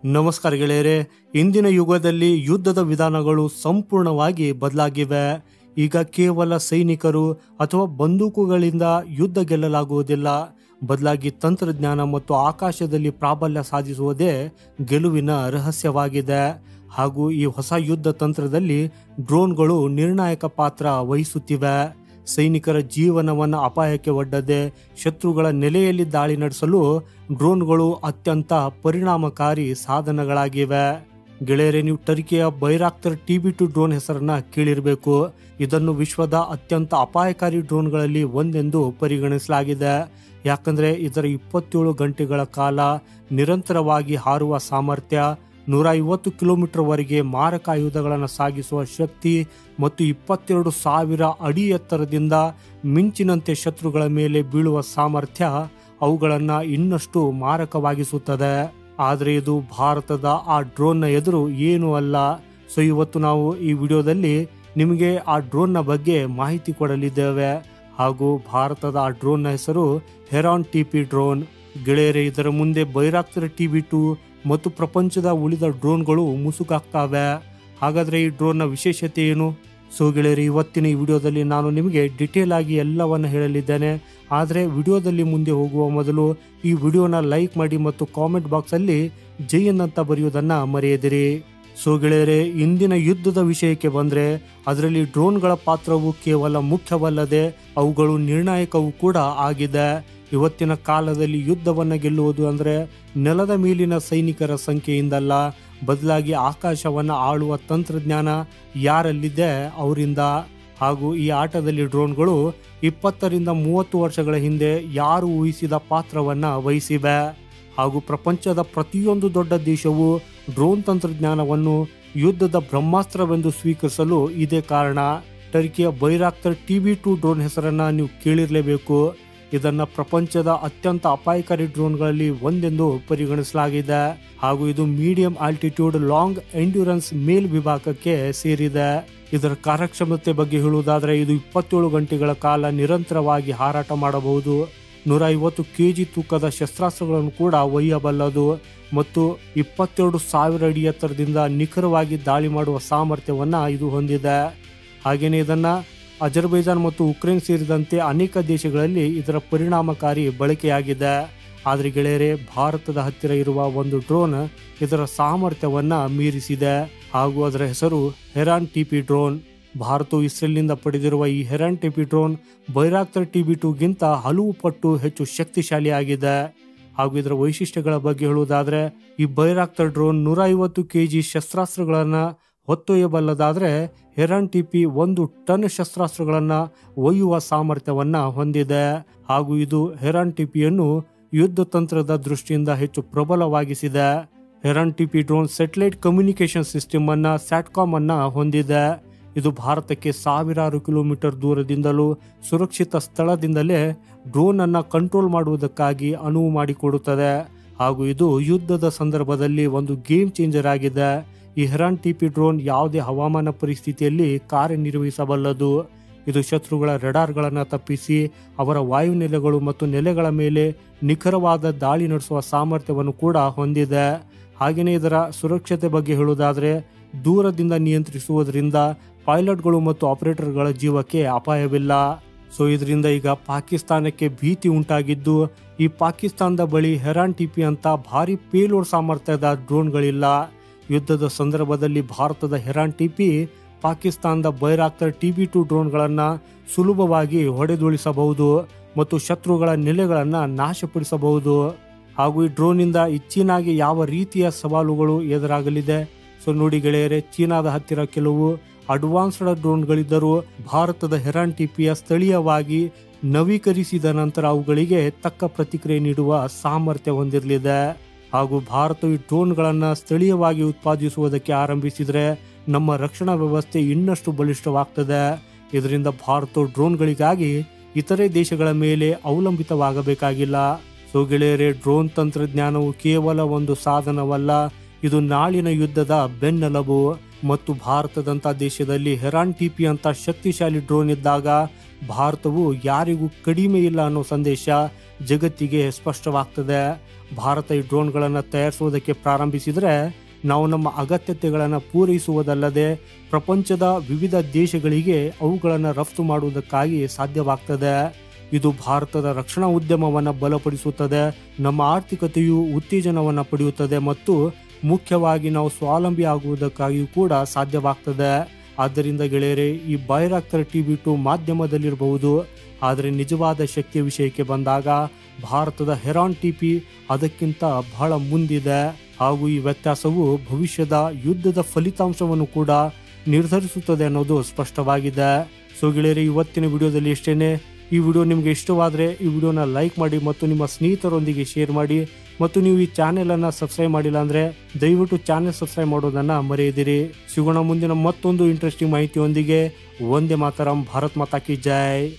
ನಮಸ್ಕಾರ ಗೆಳೆಯರೆ. ಇಂದಿನ ಯುಗದಲ್ಲಿ ಯುದ್ಧದ ವಿಧಾನಗಳು ಸಂಪೂರ್ಣವಾಗಿ ಬದಲಾಗಿವೆ. ಈಗ ಕೇವಲ ಸೈನಿಕರು ಅಥವಾ ಬಂದೂಕುಗಳಿಂದ ಯುದ್ಧ ಗೆಲ್ಲಲಾಗುವುದಿಲ್ಲ. ಬದಲಾಗಿ ತಂತ್ರಜ್ಞಾನ ಮತ್ತು ಆಕಾಶದಲ್ಲಿ ಪ್ರಾಬಲ್ಯ ಸಾಧಿಸುವುದೇ ಗೆಲುವಿನ ರಹಸ್ಯವಾಗಿದೆ. ಹಾಗೂ ಈ ಹೊಸ ಯುದ್ಧ ತಂತ್ರದಲ್ಲಿ ಡ್ರೋನ್ಗಳು ನಿರ್ಣಾಯಕ ಪಾತ್ರ ವಹಿಸುತ್ತಿವೆ. ಸೈನಿಕರ ಜೀವನವನ್ನು ಅಪಾಯಕ್ಕೆ ಒಡ್ಡದೆ ಶತ್ರುಗಳ ನೆಲೆಯಲ್ಲಿ ದಾಳಿ ನಡೆಸಲು ಡ್ರೋನ್ಗಳು ಅತ್ಯಂತ ಪರಿಣಾಮಕಾರಿ ಸಾಧನಗಳಾಗಿವೆ. ಗೆಳೆಯರೆ, ನೀವು ಟರ್ಕಿಯ ಬೈರಾಕ್ತರ್ TB2 ಡ್ರೋನ್ ಹೆಸರನ್ನ ಕೇಳಿರಬೇಕು. ಇದನ್ನು ವಿಶ್ವದ ಅತ್ಯಂತ ಅಪಾಯಕಾರಿ ಡ್ರೋನ್ಗಳಲ್ಲಿ ಒಂದೆಂದು ಪರಿಗಣಿಸಲಾಗಿದೆ. ಯಾಕಂದ್ರೆ ಇದರ 27 ಗಂಟೆಗಳ ಕಾಲ ನಿರಂತರವಾಗಿ ಹಾರುವ ಸಾಮರ್ಥ್ಯ, 150 ಕಿಲೋಮೀಟರ್ ವರೆಗೆ ಮಾರಕ ಆಯುಧಗಳನ್ನು ಸಾಗಿಸುವ ಶಕ್ತಿ ಮತ್ತು 22,000 ಅಡಿ ಎತ್ತರದಿಂದ ಮಿಂಚಿನಂತೆ ಶತ್ರುಗಳ ಮೇಲೆ ಬೀಳುವ ಸಾಮರ್ಥ್ಯ ಅವುಗಳನ್ನು ಇನ್ನಷ್ಟು ಮಾರಕವಾಗಿಸುತ್ತದೆ. ಆದರೆ ಇದು ಭಾರತದ ಆ ಡ್ರೋನ್ನ ಎದುರು ಏನೂ ಅಲ್ಲ. ಸೊ ಇವತ್ತು ನಾವು ಈ ವಿಡಿಯೋದಲ್ಲಿ ನಿಮಗೆ ಆ ಡ್ರೋನ್ನ ಬಗ್ಗೆ ಮಾಹಿತಿ ಕೊಡಲಿದ್ದೇವೆ. ಹಾಗೂ ಭಾರತದ ಆ ಡ್ರೋನ್ನ ಹೆಸರು ಹೆರಾನ್ TP ಡ್ರೋನ್. ಗೆಳೆಯರೆ, ಇದರ ಮುಂದೆ ಬೈರಾಕ್ತರ್ TB2 ಮತ್ತು ಪ್ರಪಂಚದ ಉಳಿದ ಡ್ರೋನ್ಗಳು ಮುಸುಕಾಗ್ತವೆ. ಹಾಗಾದ್ರೆ ಈ ಡ್ರೋನ್ನ ವಿಶೇಷತೆ ಏನು? ಸೊ ಗೆಳೆಯರೆ, ಇವತ್ತಿನ ಈ ವಿಡಿಯೋದಲ್ಲಿ ನಾನು ನಿಮಗೆ ಡಿಟೇಲ್ ಆಗಿ ಎಲ್ಲವನ್ನ ಹೇಳಲಿದ್ದೇನೆ. ಆದರೆ ವಿಡಿಯೋದಲ್ಲಿ ಮುಂದೆ ಹೋಗುವ ಮೊದಲು ಈ ವಿಡಿಯೋನ ಲೈಕ್ ಮಾಡಿ ಮತ್ತು ಕಾಮೆಂಟ್ ಬಾಕ್ಸಲ್ಲಿ ಜೈ ಅಂತ ಬರೆಯುವುದನ್ನು ಮರೆಯದಿರಿ. ಸೊ ಗೆಳೆಯರೆ, ಇಂದಿನ ಯುದ್ಧದ ವಿಷಯಕ್ಕೆ ಬಂದರೆ ಅದರಲ್ಲಿ ಡ್ರೋನ್ಗಳ ಪಾತ್ರವು ಕೇವಲ ಮುಖ್ಯವಲ್ಲದೆ ಅವುಗಳು ನಿರ್ಣಾಯಕವೂ ಕೂಡ ಆಗಿದೆ. ಇವತ್ತಿನ ಕಾಲದಲ್ಲಿ ಯುದ್ಧವನ್ನು ಗೆಲ್ಲುವುದು ಅಂದರೆ ನೆಲದ ಮೇಲಿನ ಸೈನಿಕರ ಸಂಖ್ಯೆಯಿಂದಲ್ಲ, ಬದಲಾಗಿ ಆಕಾಶವನ್ನು ಆಳುವ ತಂತ್ರಜ್ಞಾನ ಯಾರಲ್ಲಿದೆ ಅವರಿಂದ. ಹಾಗೂ ಈ ಆಟದಲ್ಲಿ ಡ್ರೋನ್ಗಳು 20ರಿಂದ 30 ವರ್ಷಗಳ ಹಿಂದೆ ಯಾರು ಊಹಿಸಿದ ಪಾತ್ರವನ್ನು ವಹಿಸಿವೆ. ಹಾಗೂ ಪ್ರಪಂಚದ ಪ್ರತಿಯೊಂದು ದೊಡ್ಡ ದೇಶವು ಡ್ರೋನ್ ತಂತ್ರಜ್ಞಾನವನ್ನು ಯುದ್ಧದ ಬ್ರಹ್ಮಾಸ್ತ್ರವೆಂದು ಸ್ವೀಕರಿಸಲು ಇದೇ ಕಾರಣ. ಟರ್ಕಿಯ ಬೈರಾಕ್ತರ್ TB2 ಡ್ರೋನ್ ಹೆಸರನ್ನ ನೀವು ಕೇಳಿರಲೇಬೇಕು. ಇದನ್ನ ಪ್ರಪಂಚದ ಅತ್ಯಂತ ಅಪಾಯಕಾರಿ ಡ್ರೋನ್ಗಳಲ್ಲಿ ಒಂದೆಂದು ಪರಿಗಣಿಸಲಾಗಿದೆ. ಹಾಗೂ ಇದು ಮೀಡಿಯಂ ಆಲ್ಟಿಟ್ಯೂಡ್ ಲಾಂಗ್ ಎಂಡ್ಯೂರೆನ್ಸ್ ಮೇಲ್ ವಿಭಾಗಕ್ಕೆ ಸೇರಿದೆ. ಇದರ ಕಾರ್ಯಕ್ಷಮತೆ ಬಗ್ಗೆ ಹೇಳುವುದಾದರೆ ಇದು 27 ಗಂಟೆಗಳ ಕಾಲ ನಿರಂತರವಾಗಿ ಹಾರಾಟ ಮಾಡಬಹುದು. 150 kg ತೂಕದ ಶಸ್ತ್ರಾಸ್ತ್ರಗಳನ್ನು ಕೂಡ ಒಯ್ಯಬಲ್ಲದು ಮತ್ತು 22,000 ಅಡಿ ಎತ್ತರದಿಂದ ನಿಖರವಾಗಿ ದಾಳಿ ಮಾಡುವ ಸಾಮರ್ಥ್ಯವನ್ನ ಇದು ಹೊಂದಿದೆ. ಹಾಗೆಯೇ ಇದನ್ನ ಅಜರ್ಬೈಜಾನ್ ಮತ್ತು ಉಕ್ರೇನ್ ಸೇರಿದಂತೆ ಅನೇಕ ದೇಶಗಳಲ್ಲಿ ಇದರ ಪರಿಣಾಮಕಾರಿ ಬಳಕೆಯಾಗಿದೆ. ಆದರೆ ಗೆಳೆಯರೆ, ಭಾರತದ ಹತ್ತಿರ ಇರುವ ಒಂದು ಡ್ರೋನ್ ಇದರ ಸಾಮರ್ಥ್ಯವನ್ನ ಮೀರಿಸಿದೆ. ಹಾಗೂ ಅದರ ಹೆಸರು ಹೆರಾನ್ TP ಡ್ರೋನ್. ಭಾರತವು ಇಸ್ರೇಲ್ನಿಂದ ಪಡೆದಿರುವ ಈ ಹೆರಾನ್ TP ಡ್ರೋನ್ ಬೈರಾಕ್ತರ್ TB2ಗಿಂತ ಹಲವು ಪಟ್ಟು ಹೆಚ್ಚು ಶಕ್ತಿಶಾಲಿಯಾಗಿದೆ. ಹಾಗೂ ಇದರ ವೈಶಿಷ್ಟ್ಯಗಳ ಬಗ್ಗೆ ಹೇಳುವುದಾದ್ರೆ ಈ ಬೈರಾಕ್ತರ್ ಡ್ರೋನ್ 150 kg ಶಸ್ತ್ರಾಸ್ತ್ರಗಳನ್ನ ಹೊತ್ತೊಯ್ಯಬಲ್ಲದಾದರೆ ಹೆರಾನ್ TP 1 ಟನ್ ಶಸ್ತ್ರಾಸ್ತ್ರಗಳನ್ನು ಒಯ್ಯುವ ಸಾಮರ್ಥ್ಯವನ್ನ ಹೊಂದಿದೆ. ಹಾಗೂ ಇದು ಹೆರಾನ್ TPಯನ್ನು ಯುದ್ಧ ತಂತ್ರದ ದೃಷ್ಟಿಯಿಂದ ಹೆಚ್ಚು ಪ್ರಬಲವಾಗಿಸಿದೆ. Heron TP drone satellite communication system ಅನ್ನ ಸ್ಯಾಟ್ಕಾಮ್ ಅನ್ನ ಹೊಂದಿದೆ. ಇದು ಭಾರತಕ್ಕೆ ಸಾವಿರಾರು ಕಿಲೋಮೀಟರ್ ದೂರದಿಂದಲೂ ಸುರಕ್ಷಿತ ಸ್ಥಳದಿಂದಲೇ ಡ್ರೋನ್ ಅನ್ನ ಕಂಟ್ರೋಲ್ ಮಾಡುವುದಕ್ಕಾಗಿ ಅನುವು ಮಾಡಿಕೊಡುತ್ತದೆ. ಹಾಗೂ ಇದು ಯುದ್ಧದ ಸಂದರ್ಭದಲ್ಲಿ ಒಂದು ಗೇಮ್ ಚೇಂಜರ್ ಆಗಿದೆ. ಈ ಹೆರಾನ್ TP ಡ್ರೋನ್ ಯಾವುದೇ ಹವಾಮಾನ ಪರಿಸ್ಥಿತಿಯಲ್ಲಿ ಕಾರ್ಯನಿರ್ವಹಿಸಬಲ್ಲದು. ಇದು ಶತ್ರುಗಳ ರೆಡಾರ್ಗಳನ್ನು ತಪ್ಪಿಸಿ ಅವರ ವಾಯುನೆಲೆಗಳು ಮತ್ತು ನೆಲೆಗಳ ಮೇಲೆ ನಿಖರವಾದ ದಾಳಿ ನಡೆಸುವ ಸಾಮರ್ಥ್ಯವನ್ನು ಕೂಡ ಹೊಂದಿದೆ. ಹಾಗೆಯೇ ಇದರ ಸುರಕ್ಷತೆ ಬಗ್ಗೆ ಹೇಳುವುದಾದರೆ ದೂರದಿಂದ ನಿಯಂತ್ರಿಸುವುದರಿಂದ ಪೈಲಟ್ಗಳು ಮತ್ತು ಆಪರೇಟರ್ಗಳ ಜೀವಕ್ಕೆ ಅಪಾಯವಿಲ್ಲ. ಸೊ ಇದರಿಂದ ಈಗ ಪಾಕಿಸ್ತಾನಕ್ಕೆ ಭೀತಿ ಉಂಟಾಗಿದ್ದು ಈ ಪಾಕಿಸ್ತಾನದ ಬಳಿ ಹೆರಾನ್ TP ಅಂತ ಭಾರಿ ಪೇಲೋಡ್ ಸಾಮರ್ಥ್ಯದ ಡ್ರೋನ್ಗಳಿಲ್ಲ. ಯುದ್ಧದ ಸಂದರ್ಭದಲ್ಲಿ ಭಾರತದ ಹೆರಾನ್ TP ಪಾಕಿಸ್ತಾನದ ಬೈರಾಕ್ತರ್ TB2 ಡ್ರೋನ್ಗಳನ್ನು ಸುಲಭವಾಗಿ ಹೊಡೆದುಳಿಸಬಹುದು ಮತ್ತು ಶತ್ರುಗಳ ನೆಲೆಗಳನ್ನು ನಾಶಪಡಿಸಬಹುದು. ಹಾಗೂ ಈ ಡ್ರೋನ್ನಿಂದ ಈ ಚೀನಾಗೆ ಯಾವ ರೀತಿಯ ಸವಾಲುಗಳು ಎದುರಾಗಲಿದೆ? ಸೊ ನೋಡಿ ಗೆಳೆಯರೆ, ಚೀನಾದ ಹತ್ತಿರ ಕೆಲವು ಅಡ್ವಾನ್ಸ್ಡ್ ಡ್ರೋನ್ಗಳಿದ್ದರೂ ಭಾರತದ ಹೆರಾನ್ TPಯ ಸ್ಥಳೀಯವಾಗಿ ನವೀಕರಿಸಿದ ನಂತರ ಅವುಗಳಿಗೆ ತಕ್ಕ ಪ್ರತಿಕ್ರಿಯೆ ನೀಡುವ ಸಾಮರ್ಥ್ಯ ಹೊಂದಿರಲಿದೆ. ಹಾಗೂ ಭಾರತವು ಈ ಡ್ರೋನ್ಗಳನ್ನು ಸ್ಥಳೀಯವಾಗಿ ಉತ್ಪಾದಿಸುವುದಕ್ಕೆ ಆರಂಭಿಸಿದರೆ ನಮ್ಮ ರಕ್ಷಣಾ ವ್ಯವಸ್ಥೆ ಇನ್ನಷ್ಟು ಬಲಿಷ್ಠವಾಗ್ತದೆ. ಇದರಿಂದ ಭಾರತವು ಡ್ರೋನ್ಗಳಿಗಾಗಿ ಇತರೆ ದೇಶಗಳ ಮೇಲೆ ಅವಲಂಬಿತವಾಗಬೇಕಾಗಿಲ್ಲ. ಸೊ ಗೆಳೆಯರೆ, ಡ್ರೋನ್ ತಂತ್ರಜ್ಞಾನವು ಕೇವಲ ಒಂದು ಸಾಧನವಲ್ಲ, ಇದು ನಾಳಿನ ಯುದ್ಧದ ಬೆನ್ನೆಲುಬು. ಮತ್ತು ಭಾರತದಂಥ ದೇಶದಲ್ಲಿ ಹೆರಾನ್ ಟಿಪಿ ಅಂತ ಶಕ್ತಿಶಾಲಿ ಡ್ರೋನ್ ಇದ್ದಾಗ ಭಾರತವು ಯಾರಿಗೂ ಕಡಿಮೆ ಇಲ್ಲ ಅನ್ನೋ ಸಂದೇಶ ಜಗತ್ತಿಗೆ ಸ್ಪಷ್ಟವಾಗ್ತದೆ. ಭಾರತ ಈ ಡ್ರೋನ್ಗಳನ್ನು ತಯಾರಿಸುವುದಕ್ಕೆ ಪ್ರಾರಂಭಿಸಿದರೆ ನಾವು ನಮ್ಮ ಅಗತ್ಯತೆಗಳನ್ನು ಪೂರೈಸುವುದಲ್ಲದೆ ಪ್ರಪಂಚದ ವಿವಿಧ ದೇಶಗಳಿಗೆ ಅವುಗಳನ್ನು ರಫ್ತು ಮಾಡುವುದಕ್ಕಾಗಿ ಸಾಧ್ಯವಾಗ್ತದೆ. ಇದು ಭಾರತದ ರಕ್ಷಣಾ ಉದ್ಯಮವನ್ನು ಬಲಪಡಿಸುತ್ತದೆ, ನಮ್ಮ ಆರ್ಥಿಕತೆಯು ಉತ್ತೇಜನವನ್ನು ಪಡೆಯುತ್ತದೆ ಮತ್ತು ಮುಖ್ಯವಾಗಿ ನಾವು ಸ್ವಾವಲಂಬಿ ಆಗುವುದಕ್ಕಾಗಿಯೂ ಕೂಡ ಸಾಧ್ಯವಾಗ್ತದೆ. ಆದ್ದರಿಂದ ಗೆಳೆಯರೆ, ಈ ಬೈರಾಕ್ಟರ್ TB2 ಮಾಧ್ಯಮದಲ್ಲಿರಬಹುದು, ಆದರೆ ನಿಜವಾದ ಶಕ್ತಿಯ ವಿಷಯಕ್ಕೆ ಬಂದಾಗ ಭಾರತದ ಹೆರಾನ್ ಟಿಪಿ ಅದಕ್ಕಿಂತ ಬಹಳ ಮುಂದಿದೆ. ಹಾಗೂ ಈ ವ್ಯತ್ಯಾಸವು ಭವಿಷ್ಯದ ಯುದ್ಧದ ಫಲಿತಾಂಶವನ್ನು ಕೂಡ ನಿರ್ಧರಿಸುತ್ತದೆ ಅನ್ನೋದು ಸ್ಪಷ್ಟವಾಗಿದೆ. ಸೊ ಗೆಳೆಯರೆ, ಇವತ್ತಿನ ವಿಡಿಯೋದಲ್ಲಿ ಇಷ್ಟೇನೆ. ಈ ವಿಡಿಯೋ ನಿಮಗೆ ಇಷ್ಟವಾದರೆ ಈ ವಿಡಿಯೋನ ಲೈಕ್ ಮಾಡಿ ಮತ್ತು ನಿಮ್ಮ ಸ್ನೇಹಿತರೊಂದಿಗೆ ಶೇರ್ ಮಾಡಿ. ಮತ್ತು ನೀವು ಈ ಚಾನೆಲನ್ನು ಸಬ್ಸ್ಕ್ರೈಬ್ ಮಾಡಿಲ್ಲ ಅಂದರೆ ದಯವಿಟ್ಟು ಚಾನೆಲ್ ಸಬ್ಸ್ಕ್ರೈಬ್ ಮಾಡೋದನ್ನು ಮರೆಯದಿರಿ. ಸಿಗೋಣ ಮುಂದಿನ ಮತ್ತೊಂದು ಇಂಟ್ರೆಸ್ಟಿಂಗ್ ಮಾಹಿತಿಯೊಂದಿಗೆ. ವಂದೇ ಮಾತರಂ. ಭಾರತ್ ಮಾತಾ ಕಿ ಜೈ.